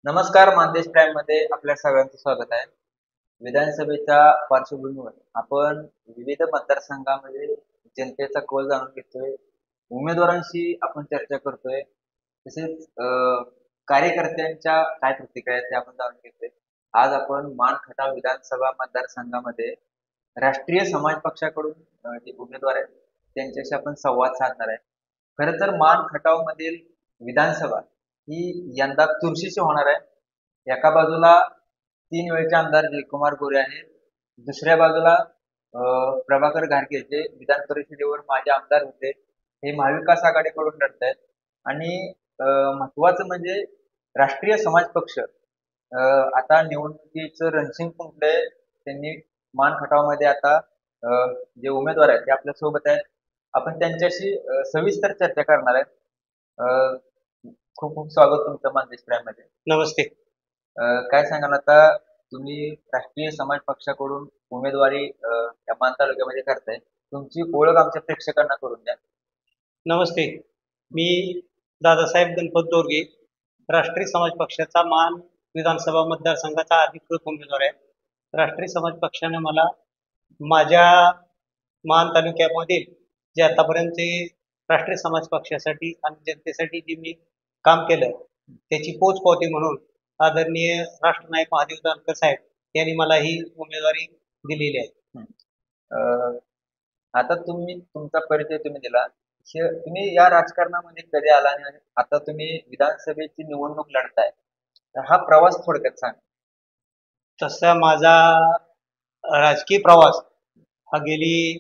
नमस्कार, मानदेश प्राईम मध्ये आपल्या सगळ्यांचं स्वागत आहे. विधानसभेच्या पार्श्वभूमीवर आपण विविध मतदारसंघामध्ये जनतेचा कौल जाणून घेतोय. उमेदवारांशी आपण चर्चा करतोय. तसेच कार्यकर्त्यांच्या काय प्रतिक्रिया आहेत ते आपण जाणून घेतोय. आज आपण मान खटाव विधानसभा मतदारसंघामध्ये राष्ट्रीय समाज पक्षाकडून जे उमेदवार आहेत त्यांच्याशी आपण संवाद साधणार आहे. खरं तर मान खटाव मधील विधानसभा ही यंदा चुरशीची होणार आहे. एका बाजूला 3 वेळचे आमदार जयकुमार गोरे आहेत. दुसऱ्या बाजूला प्रभाकर घारगे जे विधान परिषदेवर माजी आमदार होते, हे महाविकास आघाडीकडून लढत आहेत. आणि महत्वाचं म्हणजे राष्ट्रीय समाज पक्ष आता निवडणुकीचं रणशिंग फुंकलंय. त्यांनी मान खटावमध्ये आता जे उमेदवार आहेत ते आपल्या सोबत आहेत. आपण त्यांच्याशी सविस्तर चर्चा करणार आहेत. अ, खूप खूप स्वागत तुमचं मानदेश प्राईम मध्ये. नमस्ते. काय सांगाल आता तुम्ही राष्ट्रीय समाज पक्षाकडून उमेदवारी या मान तालुक्यामध्ये करताय. तुमची ओळख आमच्या प्रेक्षकांना करून द्या. नमस्ते. मी दादासाहेब गणपत दोरगे, राष्ट्रीय समाज पक्षाचा मान विधानसभा मतदारसंघाचा अधिकृत उमेदवार आहे. राष्ट्रीय समाज पक्षाने मला माझ्या मान तालुक्यामधील जे आतापर्यंत राष्ट्रीय समाज पक्षासाठी आणि जनतेसाठी जे मी काम केलं त्याची पोचपावती म्हणून आदरणीय राष्ट्रनायक महादेव जानकर साहेब यांनी मला ही उमेदवारी दिलेली आहे. हं. अ, आता तुम्ही तुमचा परिचय तुम्ही दिला. तुम्ही या राजकारणामध्ये कधी आला आणि आता तुम्ही विधानसभेची निवडणूक लढताय. तर हा प्रवास थोडक्यात सांगा. तसा माझा राजकीय प्रवास हा गेली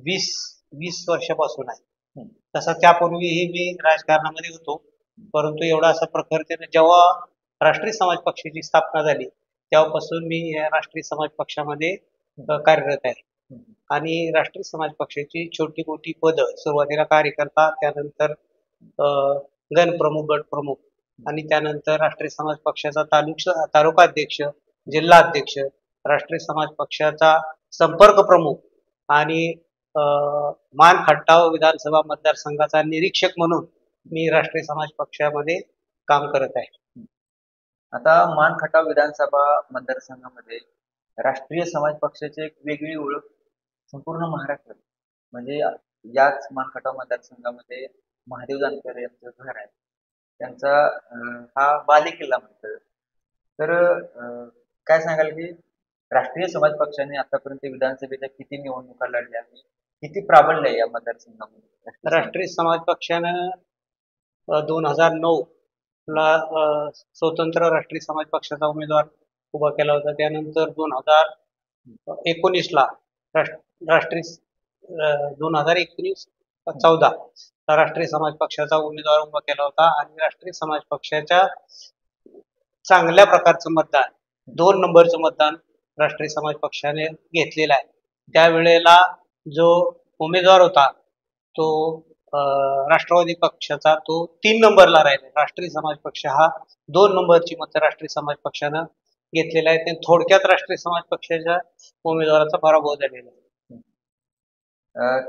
20 वर्षापासून आहे. हं. तसा त्यापूर्वीही मी राजकारणामध्ये होतो, परंतु एवढा असा प्रखरतेने जेव्हा राष्ट्रीय समाज पक्षाची स्थापना झाली तेव्हापासून मी या राष्ट्रीय समाज पक्षामध्ये कार्यरत आहे. हं. आणि राष्ट्रीय समाज पक्षाची छोटी मोठी पदं सुरुवातीला कार्यकर्ता, त्यानंतर गणप्रमुख, गटप्रमुख आणि त्यानंतर राष्ट्रीय समाज पक्षाचा तालुका अध्यक्ष, जिल्हा अध्यक्ष, राष्ट्रीय समाज पक्षाचा संपर्क प्रमुख आणि मान खटाव विधानसभा मतदारसंघाचा निरीक्षक म्हणून मी राष्ट्रीय समाज पक्षामध्ये काम करत आहे. आता मान खटाव विधानसभा मतदारसंघामध्ये राष्ट्रीय समाज पक्षाची एक वेगळी ओळख संपूर्ण महाराष्ट्रात. म्हणजे याच मान खटाव मतदारसंघामध्ये महादेव जानकर यांचं घर आहे. त्यांचा हा बालेकिल्ला म्हणतात. तर काय सांगाल की राष्ट्रीय समाज पक्षाने आतापर्यंत विधानसभेच्या किती निवडणुका लढल्या आणि किती प्राबल्य आहे या मतदारसंघामध्ये? राष्ट्रीय समाज पक्षानं 2009 ला स्वतंत्र राष्ट्रीय समाज पक्षाचा उमेदवार उभा केला होता. त्यानंतर 2019 ला राष्ट्रीय 2019-14 राष्ट्रीय समाज पक्षाचा उमेदवार उभा केला होता आणि राष्ट्रीय समाज पक्षाच्या चांगल्या प्रकारचं मतदान 2 नंबरचं मतदान राष्ट्रीय समाज पक्षाने घेतलेलं आहे. त्यावेळेला जो उमेदवार होता तो राष्ट्रवादी पक्षाचा, तो 3 नंबरला राहिला. राष्ट्रीय समाज पक्ष हा 2 नंबरची मतं राष्ट्रीय समाज पक्षानं घेतलेला आहे. ते थोडक्यात राष्ट्रीय समाज पक्षाच्या उमेदवाराचा पराभव झालेला आहे.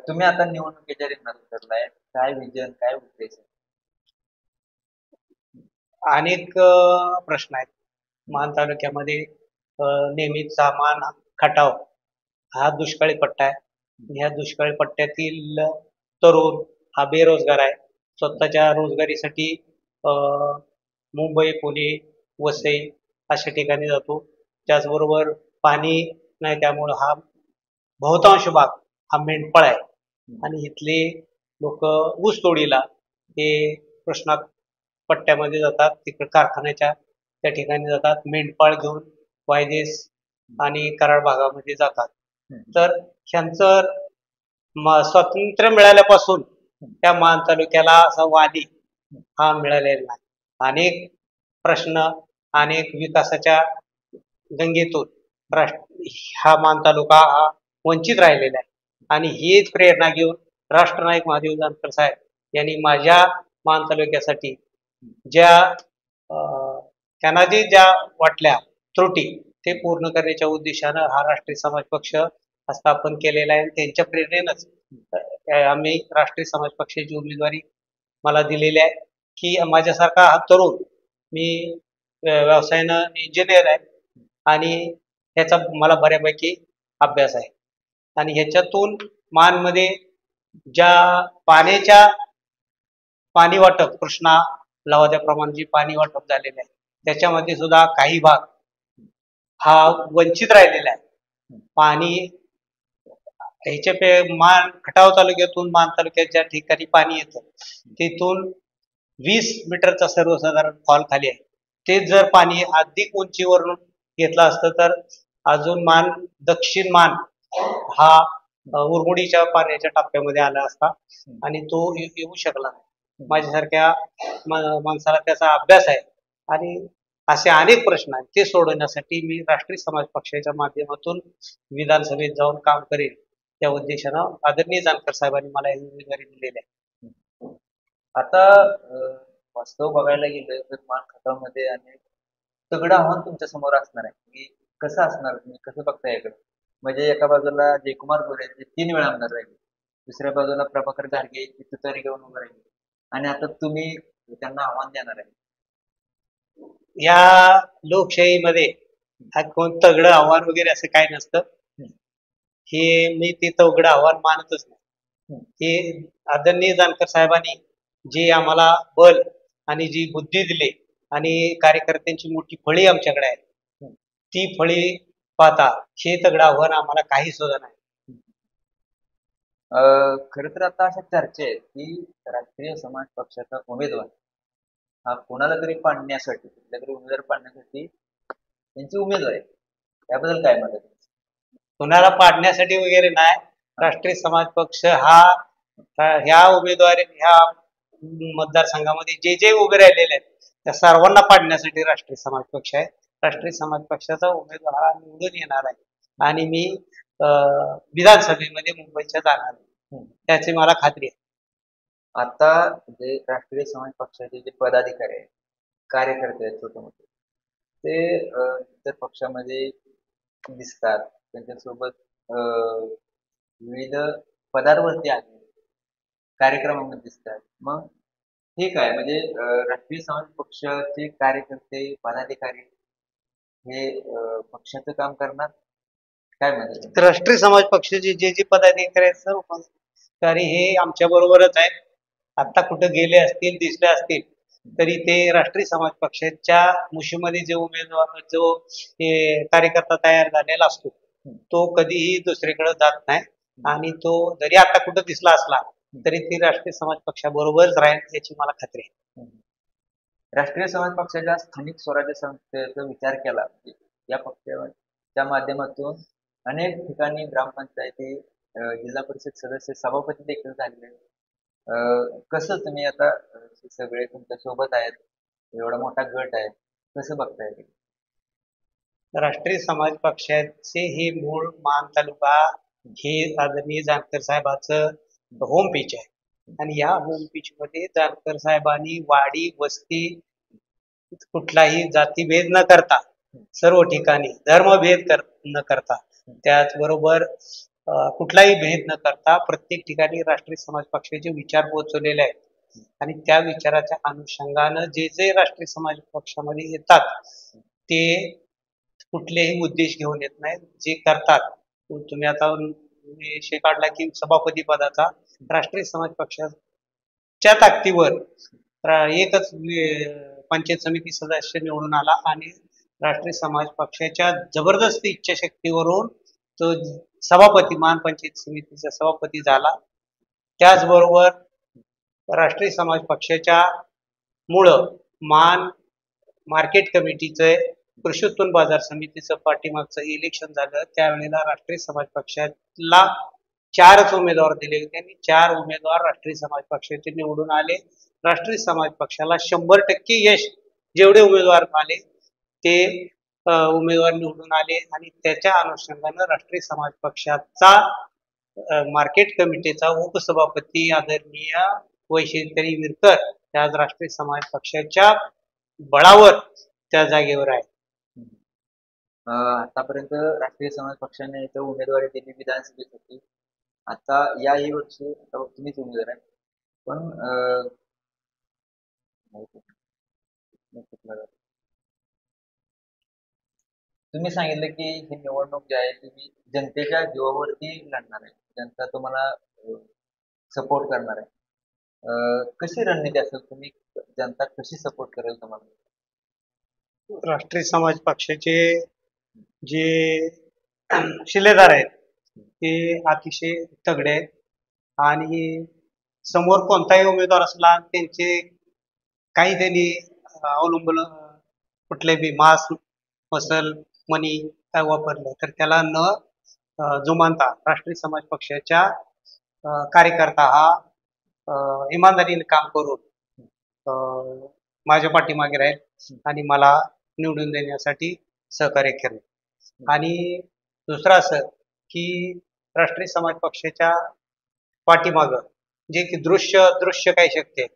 तुम्ही आता निवडणुकीच्या रिंगणात उतरलाय. काय विजन, काय उद्देश आहे? अनेक प्रश्न आहेत. मान तालुक्यामध्ये नेहमीचा मान खटाव हा दुष्काळी पट्टा आहे. ह्या दुष्काळी पट्ट्यातील तरुण हा बेरोजगार आहे. स्वतःच्या रोजगारीसाठी मुंबई, पुणे, वसई अशा ठिकाणी जातो. त्याचबरोबर पाणी नाही, त्यामुळं हा बहुतांश भाग हा मेंढपाळ आहे आणि इथले लोक ऊसतोडीला हे कृष्णा पट्ट्यामध्ये जातात, तिकडे कारखान्याच्या त्या ठिकाणी जातात, मेंढपाळ घेऊन वायदेस आणि कराड भागामध्ये जातात. तर ह्यांचं स्वातंत्र्य मिळाल्यापासून त्या मान तालुक्याला असा वादी हा मिळालेला नाही. अनेक प्रश्न, अनेक विकासाच्या गंगेतून हा मान तालुका हा वंचित राहिलेला आहे. आणि हीच प्रेरणा घेऊन राष्ट्रनायक महादेव जानकर साहेब यांनी माझ्या मान तालुक्यासाठी ज्या त्यांना ज्या वाटल्या त्रुटी ते पूर्ण करण्याच्या उद्देशानं हा राष्ट्रीय समाज पक्ष स्थापन केलेला आहे. त्यांच्या प्रेरणेनंच आम्ही राष्ट्रीय समाज पक्षाची उमेदवारी मला दिलेली आहे की माझ्यासारखा हा तरुण मी व्यवसायानं इंजिनियर आहे आणि ह्याचा मला बऱ्यापैकी अभ्यास आहे. आणि ह्याच्यातून मानमध्ये ज्या पाण्याच्या पाणी वाटप कृष्णा लवाद्याप्रमाणे जे पाणी वाटप झालेलं आहे त्याच्यामध्ये सुद्धा काही भाग हा वंचित राहिलेला आहे. पाणी ह्याच्या मान खटाव तालुक्यातून मान तालुक्यात ज्या ठिकाणी पाणी येतं तिथून 20 मीटरचा सर्वसाधारण फॉल खाली आहे. तेच जर पाणी अधिक उंचीवरून घेतलं असतं तर अजून मान दक्षिण मान हा उरमुडीच्या पाण्याच्या टप्प्यामध्ये आला असता आणि तो येऊ शकला नाही. माझ्यासारख्या माणसाला त्याचा अभ्यास आहे आणि असे अनेक प्रश्न आहेत ते सोडवण्यासाठी मी राष्ट्रीय समाज पक्षाच्या माध्यमातून विधानसभेत जाऊन काम करेन त्या उद्देशानं आदरणीय जानकर साहेबांनी मला ही उमेदवारी दिलेली आहे. आता वास्तव बघायला गेलं तर मान खटावमध्ये आणि तगडं आव्हान तुमच्या समोर असणार आहे की कसं असणार, तुम्ही कसं बघता याकडे? म्हणजे एका बाजूला जयकुमार गोरे जे 3 वेळा आमदार राहिले, दुसऱ्या बाजूला प्रभाकर घारगे ते तुतारी घेऊन उभे राहिले आणि आता तुम्ही त्यांना आव्हान देणार आहे. या लोकशाहीमध्ये हा कोण तगडं आव्हान वगैरे असं काय नसतं. हे मी ते तगडं आव्हान मानतच नाही. हे आदरणीय जानकर साहेबांनी जे आम्हाला बल आणि जी बुद्धी दिली आणि कार्यकर्त्यांची मोठी फळी आमच्याकडे आहे ती फळी पाहता हे तगडं आव्हान आम्हाला काही सुद्धा नाही. खरं तर आता अशा चर्चा आहेत की राष्ट्रीय समाज पक्षाचा उमेदवार हा कोणाला तरी पाडण्यासाठी, कुठल्या तरी उमेदवार पाडण्यासाठी त्यांची उमेदवार आहे. त्याबद्दल काय मत आहे? कुणाला पाडण्यासाठी वगैरे नाही. राष्ट्रीय समाज पक्ष हा ह्या उमेदवारी ह्या मतदारसंघामध्ये जे जे उभे राहिलेले आहेत त्या सर्वांना पाडण्यासाठी राष्ट्रीय समाज पक्ष आहे. राष्ट्रीय समाज पक्षाचा उमेदवार हा निवडून येणार आहे आणि मी विधानसभेमध्ये मुंबईच्या जाणार आहे त्याची मला खात्री आहे. आता जे राष्ट्रीय समाज पक्षाचे जे पदाधिकारी आहेत, कार्यकर्ते आहेत छोटे मोठे, ते इतर पक्षामध्ये दिसतात. त्यांच्यासोबत विविध पदांवरती आहे, कार्यक्रमामध्ये दिसतात. मग हे काय म्हणजे राष्ट्रीय समाज पक्षाचे कार्यकर्ते, पदाधिकारी हे पक्षाचं काम करणार, काय म्हणजे? तर राष्ट्रीय समाज पक्षाचे जे जे पदाधिकारी आहेत सर्व पदाधिकारी हे आमच्या बरोबरच आहेत. आता कुठं गेले असतील दिसले असतील तरी ते राष्ट्रीय समाज पक्षाच्या मुशीमध्ये जे उमेदवार जो कार्यकर्ता तयार झालेला असतो तो कधीही दुसरीकडे जात नाही आणि तो जरी आता कुठं दिसला असला तरी ती राष्ट्रीय समाज पक्षाबरोबरच राहील याची मला खात्री आहे. राष्ट्रीय समाज पक्षाच्या स्थानिक स्वराज्य संस्थेचा विचार केला म्हणजे या पक्षाच्या माध्यमातून अनेक ठिकाणी ग्रामपंचायती, जिल्हा परिषद सदस्य, सभापती देखील झालेले आहेत. कसं तुम्ही आता सगळे तुमच्या सोबत आहेत, एवढा मोठा गट आहे, कसं बघताय ते? राष्ट्रीय समाज पक्षाचे हे मूळ मान तालुका हे आदरणीय जानकर साहेबांचं होम पेज आहे आणि या होम पेज मध्ये जानकर साहेबांनी वाडी वस्ती कुठलाही जातीभेद न करता सर्व ठिकाणी धर्मभेद न करता त्याचबरोबर कुठलाही भेद न करता प्रत्येक ठिकाणी राष्ट्रीय समाज पक्षाचे विचार पोहोचवलेले आहेत आणि त्या विचाराच्या अनुषंगानं जे जे राष्ट्रीय समाज पक्षामध्ये येतात ते कुठलेही उद्देश घेऊन येत नाहीत. जे करतात तुम्ही आता विषय काढला की सभापती पदाचा राष्ट्रीय समाज पक्षाच्या ताकदीवर एकच पंचायत समिती सदस्य निवडून आला आणि राष्ट्रीय समाज पक्षाच्या जबरदस्त इच्छाशक्तीवरून तो सभापती मान पंचायत समितीचा सभापती झाला. त्याचबरोबर राष्ट्रीय समाज पक्षाच्या मुळं मान मार्केट कमिटीचं कृषी उत्पन्न बाजार समितीचं पाठीमागचं इलेक्शन झालं त्यावेळेला राष्ट्रीय समाज पक्षाला 4च उमेदवार दिले होते आणि 4 उमेदवार राष्ट्रीय समाज पक्षाचे निवडून आले. राष्ट्रीय समाज पक्षाला 100% यश जेवढे उमेदवार आले ते उमेदवार निवडून आले आणि त्याच्या अनुषंगानं राष्ट्रीय समाज पक्षाचा मार्केट कमिटीचा उपसभापती आदरणीय वैशिष्ट्यरी विरकर त्या आज राष्ट्रीय समाज पक्षाच्या बळावर त्या जागेवर आहे. आतापर्यंत राष्ट्रीय समाज पक्षाने इथं उमेदवारी दिली विधानसभेसाठी. आता याही वर्षी आता तुम्हीच उमेदवार आहे. पण नक्कीच लढा. तुम्ही सांगितलं की ही निवडणूक जी आहे ती जनतेच्या जीवावरती लढणार आहे. जनता तुम्हाला सपोर्ट करणार आहे. कशी रणनीती असेल, तुम्ही जनता कशी सपोर्ट करेल तुम्हाला? राष्ट्रीय समाज पक्षाचे जे शिलेदार आहेत ते अतिशय तगडे आहेत आणि समोर कोणताही उमेदवार असला त्यांचे काही त्यांनी अवलंबून कुठले बी मास मसल मनी काय वापरलं तर त्याला न जुमानता राष्ट्रीय समाज पक्षाच्या कार्यकर्ता हा इमानदारीने काम करून माझ्या पाठीमागे राहील आणि मला निवडून देण्यासाठी सहकार्य केलं. आणि दुसरं असं की राष्ट्रीय समाज पक्षाच्या पाठीमागं जे की दृश्य काही शक्ती आहे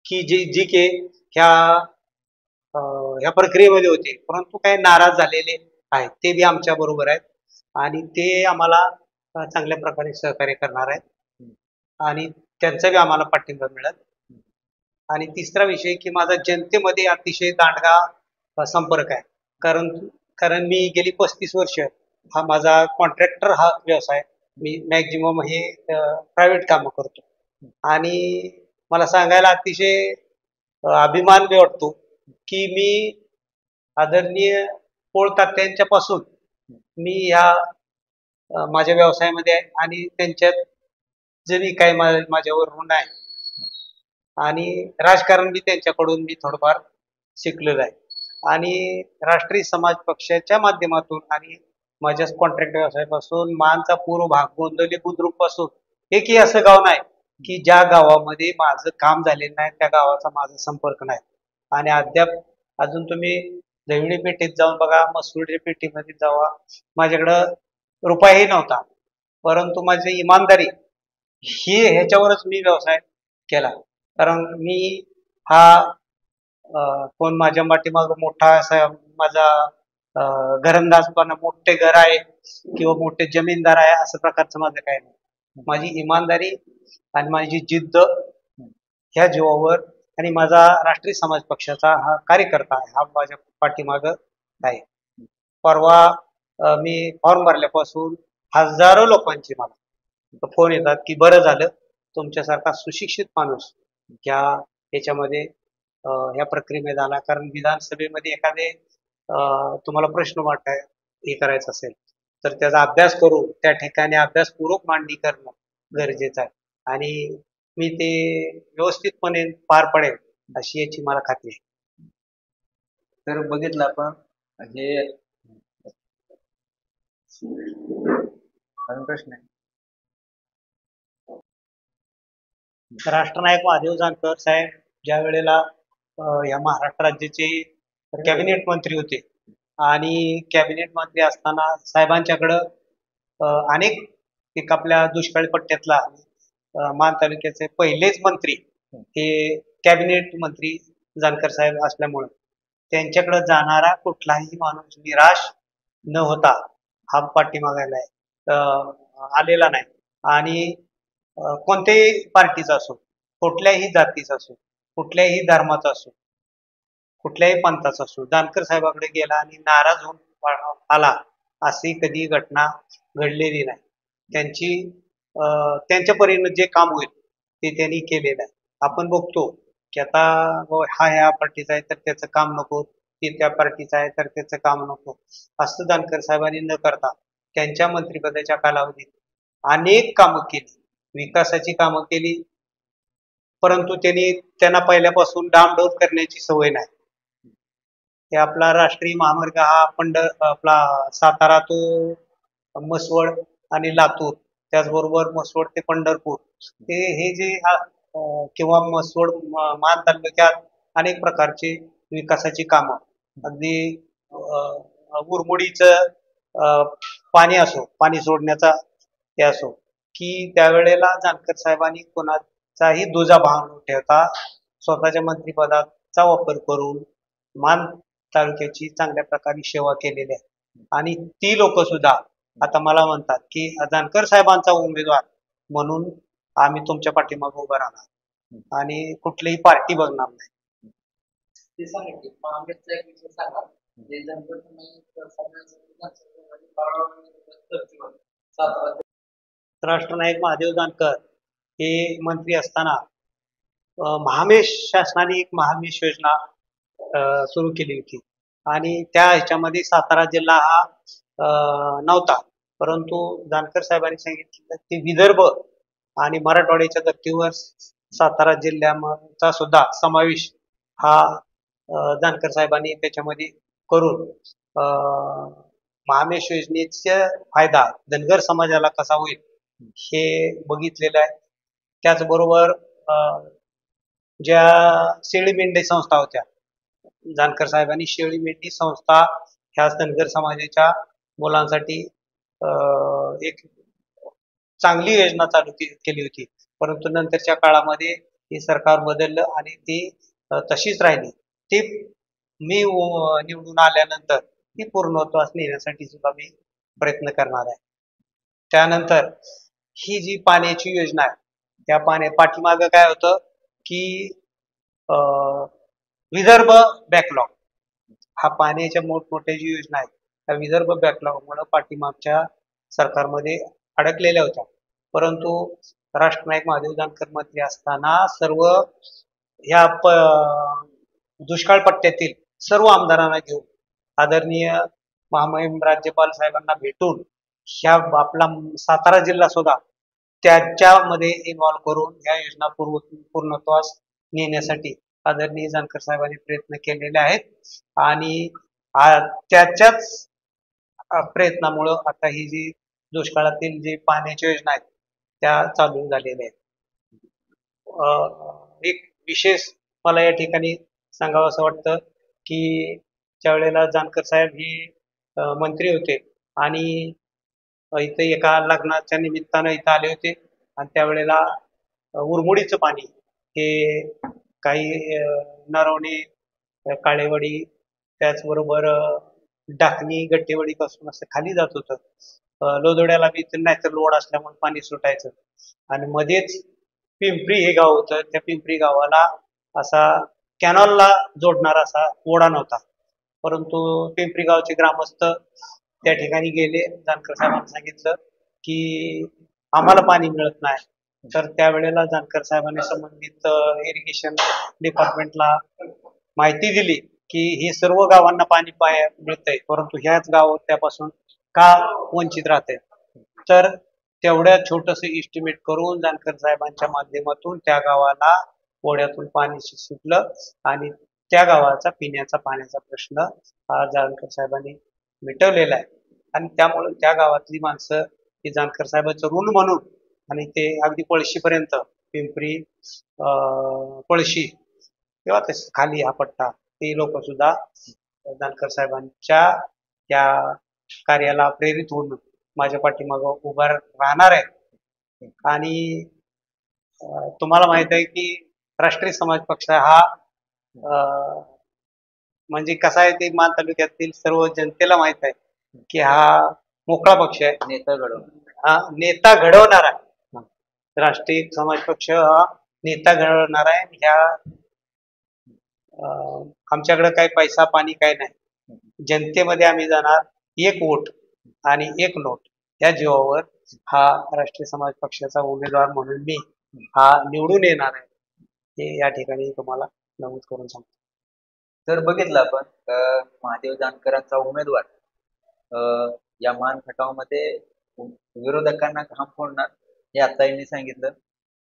की जी की ह्या ह्या प्रक्रियेमध्ये होते परंतु काही नाराज झालेले आहेत ते बी आमच्या बरोबर आहेत आणि ते आम्हाला चांगल्या प्रकारे सहकार्य करणार आहेत आणि त्यांचा बी आम्हाला पाठिंबा मिळेल. आणि तिसरा विषय की माझा जनतेमध्ये अतिशय दांडगा संपर्क आहे. कारण कारण मी गेली 35 वर्ष हा माझा कॉन्ट्रॅक्टर हा व्यवसाय, मी मॅक्झिमम हे प्रायव्हेट कामं करतो आणि मला सांगायला अतिशय अभिमान बी वाटतो की मी आदरणीय पोळ तात्यांच्यापासून मी ह्या माझ्या व्यवसायामध्ये आहे आणि त्यांच्यात जे बी काही माझ्यावर ऋण आहे आणि राजकारण बी त्यांच्याकडून मी थोडंफार शिकलेलं आहे. आणि राष्ट्रीय समाज पक्षाच्या माध्यमातून आणि माझ्या कॉन्ट्रॅक्ट व्यवसायापासून मानचा पूर्व भाग गोंदवली बुद्रुक पासून एकही असं गाव नाही की ज्या गावामध्ये माझं काम झालेलं नाही, त्या गावाचा माझा संपर्क नाही. आणि अद्याप अजून तुम्ही दहिवडी पेठेत जाऊन बघा, मसुर्डी पेठेमध्ये जावा, माझ्याकडं रुपयाही नव्हता परंतु माझी इमानदारी ही ह्याच्यावरच मी व्यवसाय केला. कारण मी हा कोण माझ्या पाठीमागं मोठा असा माझा घरंदाजपणा, मोठे घर आहे किंवा मोठे जमीनदार आहे असं प्रकारचं माझं काही नाही. माझी इमानदारी आणि माझी जिद्द ह्या जीवावर आणि माझा राष्ट्रीय समाज पक्षाचा हा कार्यकर्ता आहे हा माझ्या पाठीमागं आहे. परवा मी फॉर्म भरल्यापासून हजारो लोकांची मला फोन येतात की बरं झालं तुमच्यासारखा सुशिक्षित माणूस याच्यामध्ये ह्या प्रक्रियेमध्ये आला. कारण विधानसभेमध्ये एखादे तुम्हाला प्रश्न वाटाय हे करायचं असेल तर त्याचा अभ्यास करून त्या ठिकाणी अभ्यासपूर्वक मांडणी करणं गरजेचं आहे आणि मी ते व्यवस्थितपणे पार पडेल अशी याची मला खात्री आहे. तर बघितलं आपण हे अजून प्रश्न आहे. राष्ट्रनायक महादेव जानकर साहेब ज्या वेळेला या महाराष्ट्र राज्याचे कॅबिनेट मंत्री होते आणि कॅबिनेट मंत्री असताना साहेबांच्याकडं अनेक एक आपल्या दुष्काळी पट्ट्यातला मान तालुक्याचे पहिलेच मंत्री हे कॅबिनेट मंत्री जानकर साहेब असल्यामुळं त्यांच्याकडे जाणारा कुठलाही माणूस निराश न होता हा पाठीमागायला आलेला नाही. आणि कोणत्याही पार्टीचा असो, कुठल्याही जातीचा असो, कुठल्याही धर्माचा असो, कुठल्याही पंथाचा असो, जानकर साहेबाकडे गेला आणि नाराज होऊन आला अशी कधी घटना घडलेली नाही. त्यांच्या परीनं जे काम होईल ते त्यांनी केलेलं आहे. आपण बघतो की आता हा ह्या पार्टीचा आहे तर त्याचं काम नको, ते त्या पार्टीचा आहे तर त्याचं काम नको, असं जानकर साहेबांनी न करता त्यांच्या मंत्रिपदाच्या कालावधीत अनेक कामं केली, विकासाची कामं केली. परंतु त्यांना पहिल्यापासून डामडौल करण्याची सवय नाही. ते आपला राष्ट्रीय महामार्ग हा आपला सातारा तो म्हसवड आणि लातूर, त्याचबरोबर म्हसवड ते पंढरपूर, हे जे किंवा म्हसवड मान तालुक्यात अनेक प्रकारची विकासाची कामं, अगदी उरमुडीचं पाणी असो, पाणी सोडण्याचा ते असो, की त्यावेळेला जानकर साहेबांनी कोणाचाही दुजाभाव न ठेवता स्वतःच्या मंत्रिपदाचा वापर करून मान तालुक्याची चांगल्या प्रकारे सेवा केलेली आहे. आणि ती लोक सुद्धा आता मला म्हणतात की जानकर साहेबांचा उमेदवार म्हणून आम्ही तुमच्या पाठीमागे उभं राहणार आणि कुठलीही पार्टी बघणार नाही. ते सांगा की महामेटचा एक विषय सांगा जे जनता तुम्ही सातारा राष्ट्रनायक महादेव जानकर हे मंत्री असताना महामेश शासनाने एक महामेश योजना सुरू केली होती आणि त्या ह्याच्यामध्ये सातारा जिल्हा हा नव्हता, परंतु जानकर साहेबांनी सांगितलं की विदर्भ आणि मराठवाड्याच्या धर्तीवर सातारा जिल्ह्याचा सुद्धा समावेश हा जानकर साहेबांनी त्याच्यामध्ये करून महामेश योजनेचा फायदा धनगर समाजाला कसा होईल हे बघितलेलं आहे. त्याचबरोबर ज्या शेळी मेंढी संस्था होत्या, जानकर साहेबांनी शेळी मेंढी संस्था ह्या धनगर समाजाच्या मुलांसाठी एक चांगली योजना चालू केली होती, परंतु नंतरच्या काळामध्ये हे सरकार बदललं आणि ती तशीच राहिली. ती मी निवडून आल्यानंतर ती पूर्णत्वास नेण्यासाठी सुद्धा मी प्रयत्न करणार आहे. त्यानंतर ही जी पाण्याची योजना आहे त्या पाठीमागं काय होतं की विदर्भ बॅकलॉग हा पाण्याच्या मोठमोठ्या जी योजना आहेत त्या विदर्भ बॅकलॉगमुळे पाठीमागच्या सरकारमध्ये अडकलेल्या होत्या, परंतु राष्ट्रनायक महादेव जानकर मंत्री असताना सर्व ह्या दुष्काळ पट्ट्यातील सर्व आमदारांना घेऊन आदरणीय महामहिम राज्यपाल साहेबांना भेटून ह्या आपला सातारा जिल्हा सुद्धा त्याच्यामध्ये इन्व्हॉल्व्ह करून या योजना पूर्णत्वास नेण्यासाठी आदरणीय जानकर साहेबांनी प्रयत्न केलेले आहेत आणि त्याच्याच प्रयत्नामुळं आता ही जी दुष्काळातील जी पाण्याच्या योजना आहेत त्या चालू झालेल्या आहेत. एक विशेष मला या ठिकाणी सांगावं असं वाटतं की ज्यावेळेला जानकर साहेब हे मंत्री होते आणि इथे एका लग्नाच्या निमित्तानं इथं आले होते आणि त्यावेळेला उरमुडीचं पाणी हे काही नरवणे, काळेवाडी, त्याचबरोबर डाकणी, गट्टेवाडी पासून असं खाली जात होतं. लोदोड्याला बी नॅचरल लोड असल्यामुळे पाणी सुटायचं आणि मध्येच पिंपरी हे गाव होतं. त्या पिंपरी गावाला असा कॅनॉलला जोडणारा असा ओढा नव्हता, परंतु पिंपरी गावचे ग्रामस्थ त्या ठिकाणी गेले. जानकर साहेबांनी सांगितलं की आम्हाला पाणी मिळत नाही, तर त्यावेळेला जानकर साहेबांनी संबंधित इरिगेशन डिपार्टमेंटला माहिती दिली की हे सर्व गावांना पाणी मिळतंय, परंतु ह्याच गाव त्यापासून का वंचित राहते. तर तेवढ्या छोटस इस्टिमेट करून जानकर साहेबांच्या माध्यमातून त्या गावाला ओढ्यातून पाणी सुटलं आणि त्या गावाचा पिण्याचा पाण्याचा प्रश्न हा जानकर साहेबांनी मिटवलेला आहे आणि त्यामुळे त्या गावातली माणसं ही जानकर साहेबांचं ऋण म्हणून आणि ते अगदी पळशीपर्यंत पिंपरी, पळशी किंवा तसे खाली हा पट्टा ते लोक सुद्धा जानकर साहेबांच्या त्या कार्याला प्रेरित होऊन माझ्या पाठीमागं उभा राहणार आहे. आणि तुम्हाला माहित आहे की राष्ट्रीय समाज पक्ष हा म्हणजे कसा आहे ते मान तालुक्यातील सर्व जनतेला माहित आहे की हा मोकळा पक्ष आहे, नेता घडवणारा. राष्ट्रीय समाज पक्ष हा नेता घडवणारा आहे. ह्या आमच्याकडे काही पैसा पाणी काय नाही, जनतेमध्ये आम्ही जाणार, एक वोट आणि एक नोट या जीवावर हा राष्ट्रीय समाज पक्षाचा उमेदवार म्हणून मी हा निवडून येणार आहे, हे या ठिकाणी तुम्हाला नमूद करून सांगतो. तर बघितलं आपण महादेव जानकरांचा उमेदवार या मान खटावमध्ये विरोधकांना घाम फोडणार हे आता यांनी सांगितलं.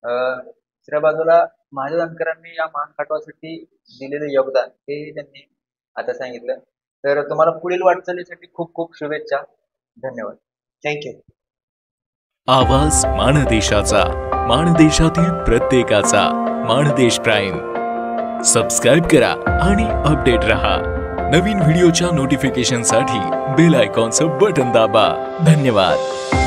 दुसऱ्या बाजूला महादेव जानकरांनी या मान खटावासाठी दिलेलं योगदान हे त्यांनी आता सांगितलं. तर तुम्हाला पुढील वाटचालीसाठी खूप खूप शुभेच्छा. धन्यवाद. थँक्यू. आवाज माणदेशाचा, माणदेशातील प्रत्येकाचा. माणदेश प्राईम सबस्क्राईब करा आणि अपडेट रहा. नवीन व्हिडिओच्या नोटिफिकेशनसाठी बेल आयकॉनचं बटन दाबा. धन्यवाद.